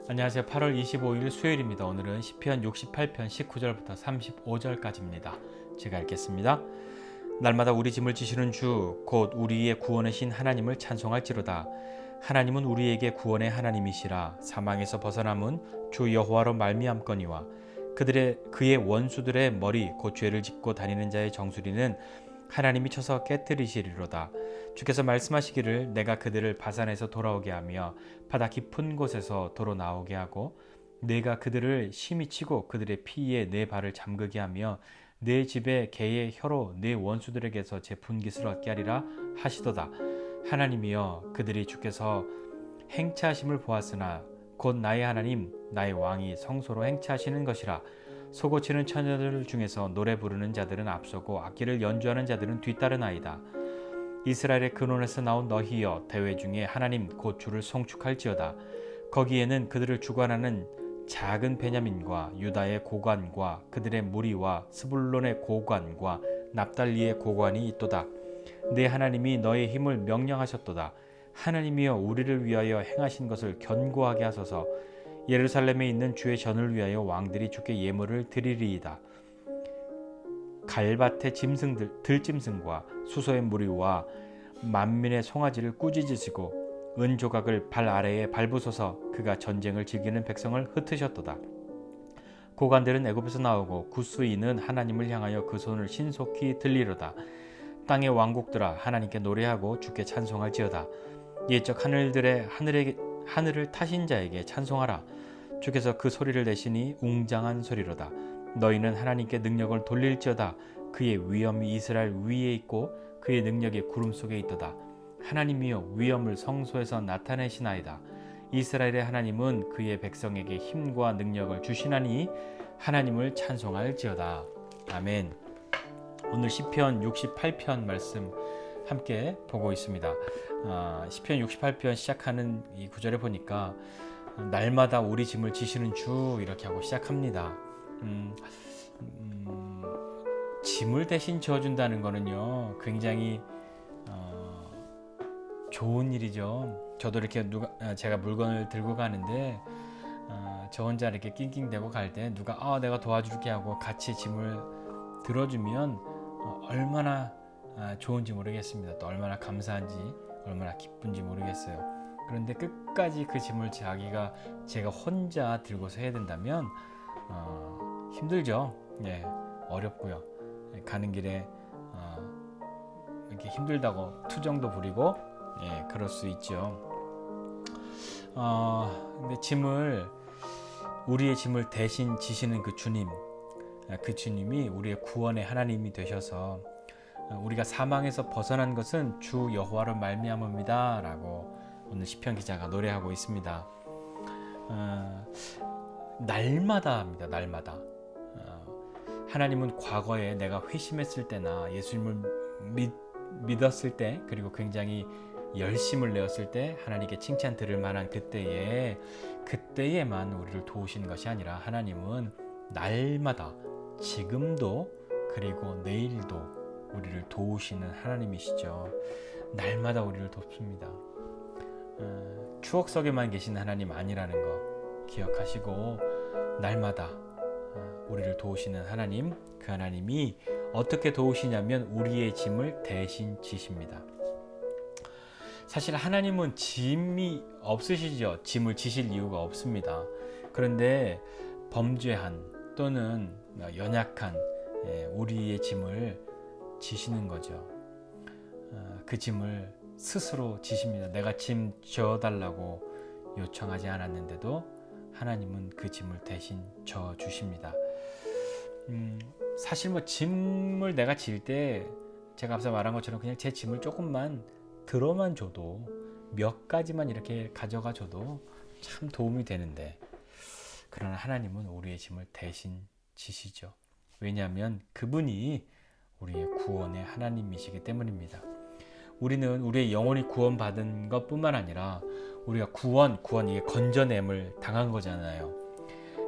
안녕하세요. 8월 25일 수요일입니다. 오늘은 시편 68편 19절부터 35절까지입니다. 제가 읽겠습니다. 날마다 우리 짐을 지시는 주, 곧 우리의 구원의 신 하나님을 찬송할지로다. 하나님은 우리에게 구원의 하나님이시라. 사망에서 벗어남은 주 여호와로 말미암거니와 그의 원수들의 머리 곧 죄를 짓고 다니는 자의 정수리는 하나님이 쳐서 깨뜨리시리로다. 주께서 말씀하시기를 내가 그들을 바산에서 돌아오게 하며 바다 깊은 곳에서 도로 나오게 하고 내가 그들을 심히 치고 그들의 피에 내 발을 잠그게 하며 내 집에 개의 혀로 내 원수들에게서 제 분깃을 얻게 하리라 하시도다. 하나님이여 그들이 주께서 행차하심을 보았으나 곧 나의 하나님 나의 왕이 성소로 행차하시는 것이라. 소고치는 처녀들 중에서 노래 부르는 자들은 앞서고 악기를 연주하는 자들은 뒤따르나이다. 이스라엘의 근원에서 나온 너희여 대회 중에 하나님 곧 주를 송축할지어다. 거기에는 그들을 주관하는 작은 베냐민과 유다의 고관과 그들의 무리와 스불론의 고관과 납달리의 고관이 있도다. 내 하나님이 너의 힘을 명령하셨도다. 하나님이여 우리를 위하여 행하신 것을 견고하게 하소서. 예루살렘에 있는 주의 전을 위하여 왕들이 주께 예물을 드리리이다. 갈밭의 들짐승과 수소의 무리와 만민의 송아지를 꾸짖으시고 은조각을 발 아래에 밟으소서. 그가 전쟁을 즐기는 백성을 흩으셨도다. 고관들은 애굽에서 나오고 구스인은 하나님을 향하여 그 손을 신속히 들리로다. 땅의 왕국들아 하나님께 노래하고 주께 찬송할지어다. 옛적 하늘을 타신 자에게 찬송하라. 주께서 그 소리를 내시니 웅장한 소리로다. 너희는 하나님께 능력을 돌릴지어다. 그의 위엄이 이스라엘 위에 있고 그의 능력이 구름 속에 있도다. 하나님이여 위엄을 성소에서 나타내시나이다. 이스라엘의 하나님은 그의 백성에게 힘과 능력을 주시나니 하나님을 찬송할지어다. 아멘. 오늘 시편 68편 말씀 함께 보고 있습니다. 시편 68편 시작하는 이 구절에 보니까 날마다 우리 짐을 지시는 주 이렇게 하고 시작합니다. 짐을 대신 지어준다는 거는요 굉장히 좋은 일이죠. 저도 이렇게 제가 물건을 들고 가는데 저 혼자 이렇게 낑낑대고 갈 때 누가 내가 도와줄게 하고 같이 짐을 들어주면 얼마나 좋은지 모르겠습니다. 또 얼마나 감사한지 얼마나 기쁜지 모르겠어요. 그런데 끝까지 그 짐을 제가 혼자 들고서 해야 된다면 힘들죠. 예, 어렵고요. 가는 길에 이렇게 힘들다고 투정도 부리고 그럴 수 있죠. 근데 우리의 짐을 대신 지시는 그 주님이 우리의 구원의 하나님이 되셔서 우리가 사망에서 벗어난 것은 주 여호와로 말미암음이다 라고 오늘 시편 기자가 노래하고 있습니다. 날마다 합니다. 날마다. 하나님은 과거에 내가 회심했을 때나 예수님을 믿었을 때 그리고 굉장히 열심을 내었을 때 하나님께 칭찬 들을 만한 그때에만 우리를 도우시는 것이 아니라 하나님은 날마다 지금도 그리고 내일도 우리를 도우시는 하나님이시죠. 날마다 우리를 돕습니다. 추억 속에만 계신 하나님 아니라는 거 기억하시고 날마다 우리를 도우시는 하나님, 그 하나님이 어떻게 도우시냐면 우리의 짐을 대신 지십니다. 사실 하나님은 짐이 없으시죠. 짐을 지실 이유가 없습니다. 그런데 범죄한 또는 연약한 우리의 짐을 지시는 거죠. 그 짐을 스스로 지십니다. 내가 짐 져달라고 요청하지 않았는데도 하나님은 그 짐을 대신 져 주십니다. 사실 짐을 내가 질 때 제가 앞서 말한 것처럼 그냥 제 짐을 조금만 들어만 줘도 몇 가지만 이렇게 가져가 줘도 참 도움이 되는데 그러나 하나님은 우리의 짐을 대신 지시죠. 왜냐하면 그분이 우리의 구원의 하나님이시기 때문입니다. 우리는 우리의 영혼이 구원받은 것뿐만 아니라 우리가 구원 이게 건져냄을 당한 거잖아요.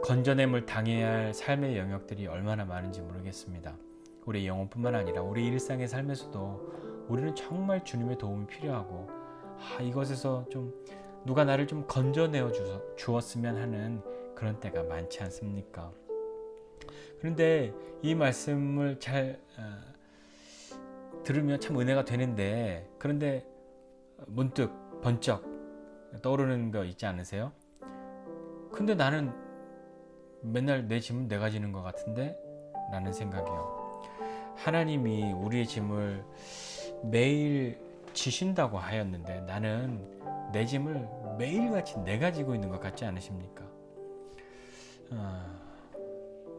건져냄을 당해야 할 삶의 영역들이 얼마나 많은지 모르겠습니다. 우리의 영혼뿐만 아니라 우리 일상의 삶에서도 우리는 정말 주님의 도움이 필요하고 이것에서 좀 누가 나를 좀 건져내어 주었으면 하는 그런 때가 많지 않습니까? 그런데 이 말씀을 잘 들으면 참 은혜가 되는데, 그런데 문득 번쩍 떠오르는 거 있지 않으세요? 근데 나는 맨날 내 짐은 내가 지는 것 같은데? 라는 생각이요. 하나님이 우리의 짐을 매일 지신다고 하였는데 나는 내 짐을 매일같이 내가 지고 있는 것 같지 않으십니까?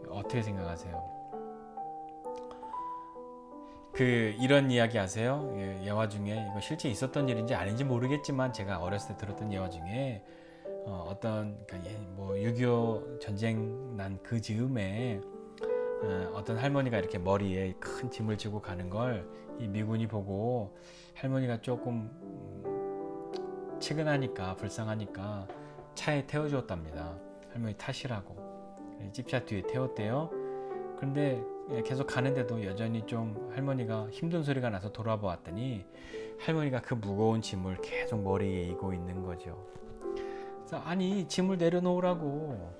어떻게 생각하세요? 이런 이야기 아세요? 예화 중에, 이거 실제 있었던 일인지 아닌지 모르겠지만 제가 어렸을 때 들었던 예화 중에 어떤 뭐 6.25 전쟁 난 그 즈음에 어떤 할머니가 이렇게 머리에 큰 짐을 지고 가는 걸 이 미군이 보고, 할머니가 조금 치근하니까, 불쌍하니까 차에 태워주었답니다. 할머니 타시라고 집차 뒤에 태웠대요. 그런데 계속 가는데도 여전히 좀 할머니가 힘든 소리가 나서 돌아보았더니 할머니가 그 무거운 짐을 계속 머리에 이고 있는 거죠. 그래서 아니, 짐을 내려놓으라고,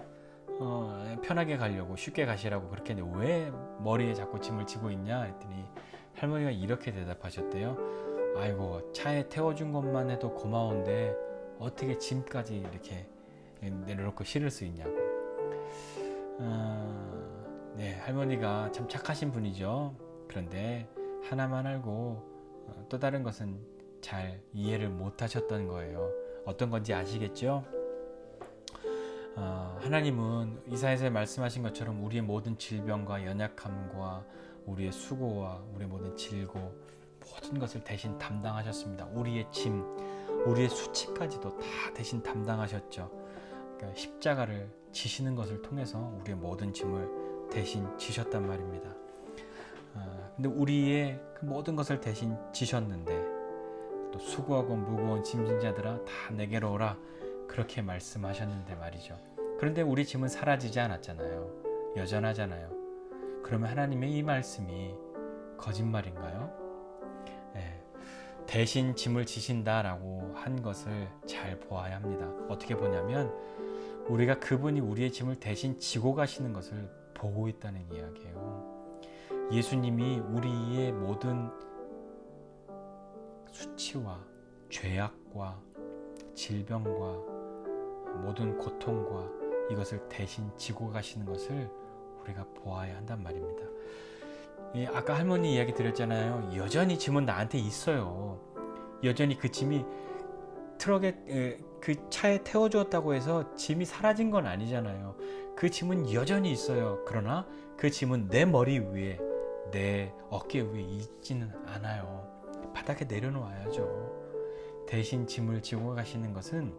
편하게 가려고, 쉽게 가시라고 그렇게 했는데 왜 머리에 자꾸 짐을 지고 있냐 했더니 할머니가 이렇게 대답하셨대요. 아이고, 차에 태워준 것만 해도 고마운데 어떻게 짐까지 이렇게 내려놓고 실을 수 있냐고. 네, 할머니가 참 착하신 분이죠. 그런데 하나만 알고 또 다른 것은 잘 이해를 못 하셨던 거예요. 어떤 건지 아시겠죠? 하나님은 이사야서에 말씀하신 것처럼 우리의 모든 질병과 연약함과 우리의 수고와 우리의 모든 질고 모든 것을 대신 담당하셨습니다. 우리의 짐, 우리의 수치까지도 다 대신 담당하셨죠. 그러니까 십자가를 지시는 것을 통해서 우리의 모든 짐을 대신 지셨단 말입니다. 근데 우리의 그 모든 것을 대신 지셨는데 또 수고하고 무거운 짐진 자들아 다 내게로 오라, 그렇게 말씀하셨는데 말이죠. 그런데 우리 짐은 사라지지 않았잖아요. 여전하잖아요. 그러면 하나님의 이 말씀이 거짓말인가요? 네. 대신 짐을 지신다라고 한 것을 잘 보아야 합니다. 어떻게 보냐면 우리가 그분이 우리의 짐을 대신 지고 가시는 것을 보고 있다는 이야기예요. 예수님이 우리의 모든 수치와 죄악과 질병과 모든 고통과 이것을 대신 지고 가시는 것을 우리가 보아야 한단 말입니다. 아까 할머니 이야기 드렸잖아요. 여전히 짐은 나한테 있어요. 여전히 그 짐이 트럭에, 그 차에 태워주었다고 해서 짐이 사라진 건 아니잖아요. 그 짐은 여전히 있어요. 그러나 그 짐은 내 머리 위에, 내 어깨 위에 있지는 않아요. 바닥에 내려놓아야죠. 대신 짐을 지고 가시는 것은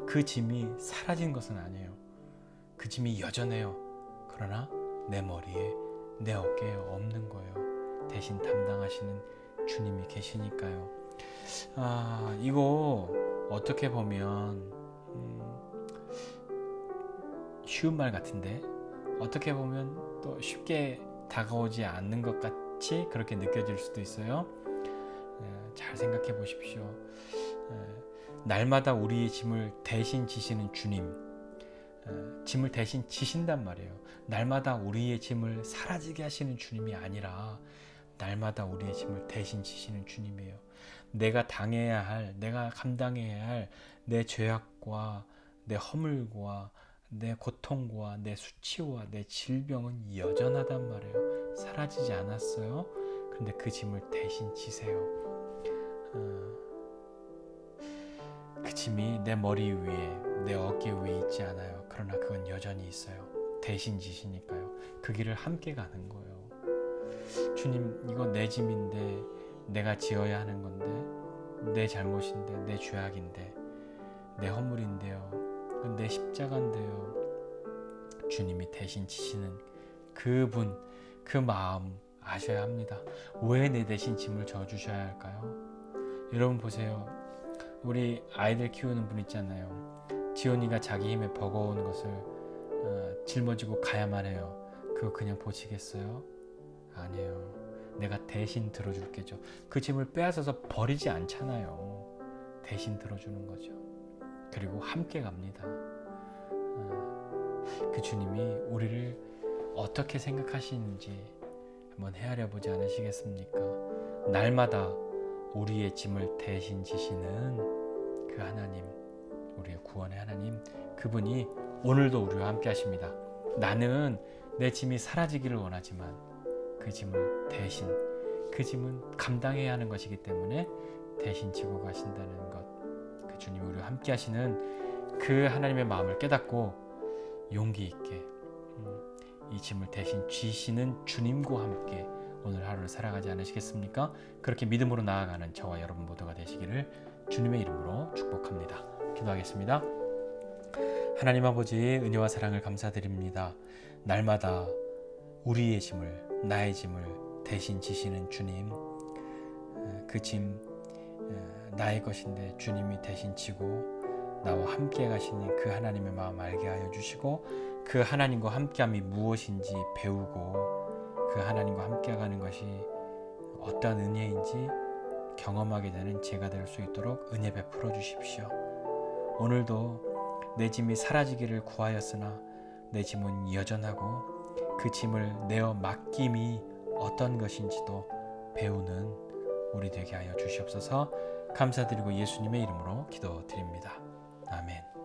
그 짐이 사라진 것은 아니에요. 그 짐이 여전해요. 그러나 내 머리에, 내 어깨에 없는 거예요. 대신 담당하시는 주님이 계시니까요. 이거 어떻게 보면 쉬운 말 같은데 어떻게 보면 또 쉽게 다가오지 않는 것 같이 그렇게 느껴질 수도 있어요. 잘 생각해 보십시오. 날마다 우리의 짐을 대신 지시는 주님, 짐을 대신 지신단 말이에요. 날마다 우리의 짐을 사라지게 하시는 주님이 아니라 날마다 우리의 짐을 대신 지시는 주님이에요. 내가 당해야 할, 내가 감당해야 할 내 죄악과 내 허물과 내 고통과 내 수치와 내 질병은 여전하단 말이에요. 사라지지 않았어요. 그런데 그 짐을 대신 지세요. 그 짐이 내 머리 위에, 내 어깨 위에 있지 않아요. 그러나 그건 여전히 있어요. 대신 지시니까요. 그 길을 함께 가는 거예요. 주님, 이거 내 짐인데 내가 지어야 하는 건데, 내 잘못인데, 내 죄악인데, 내 허물인데요, 내 십자가인데요. 주님이 대신 지시는 그분, 그 마음 아셔야 합니다. 왜 내 대신 짐을 져주셔야 할까요? 여러분 보세요. 우리 아이들 키우는 분 있잖아요. 지온이가 자기 힘에 버거운 것을 짊어지고 가야만 해요. 그거 그냥 보시겠어요? 아니에요. 내가 대신 들어줄게죠. 그 짐을 빼앗아서 버리지 않잖아요. 대신 들어주는 거죠. 그리고 함께 갑니다. 그 주님이 우리를 어떻게 생각하시는지 한번 헤아려 보지 않으시겠습니까? 날마다 우리의 짐을 대신 지시는 그 하나님, 우리의 구원의 하나님, 그분이 오늘도 우리와 함께 하십니다. 나는 내 짐이 사라지기를 원하지만 그 짐을 대신, 그 짐은 감당해야 하는 것이기 때문에 대신 지고 가신다는 것, 그 주님이 우리와 함께 하시는 그 하나님의 마음을 깨닫고 용기 있게 이 짐을 대신 지시는 주님과 함께 오늘 하루를 살아가지 않으시겠습니까? 그렇게 믿음으로 나아가는 저와 여러분 모두가 되시기를 주님의 이름으로 축복합니다. 기도하겠습니다. 하나님 아버지, 은혜와 사랑을 감사드립니다. 날마다 우리의 짐을, 나의 짐을 대신 지시는 주님, 그 짐 나의 것인데 주님이 대신 지고 나와 함께 가시는 그 하나님의 마음 알게 하여 주시고, 그 하나님과 함께함이 무엇인지 배우고 그 하나님과 함께 가는 것이 어떠한 은혜인지 경험하게 되는 제가 될 수 있도록 은혜 베풀어 주십시오. 오늘도 내 짐이 사라지기를 구하였으나 내 짐은 여전하고 그 짐을 내어 맡김이 어떤 것인지도 배우는 우리 되게 하여 주시옵소서. 감사드리고 예수님의 이름으로 기도드립니다. 아멘.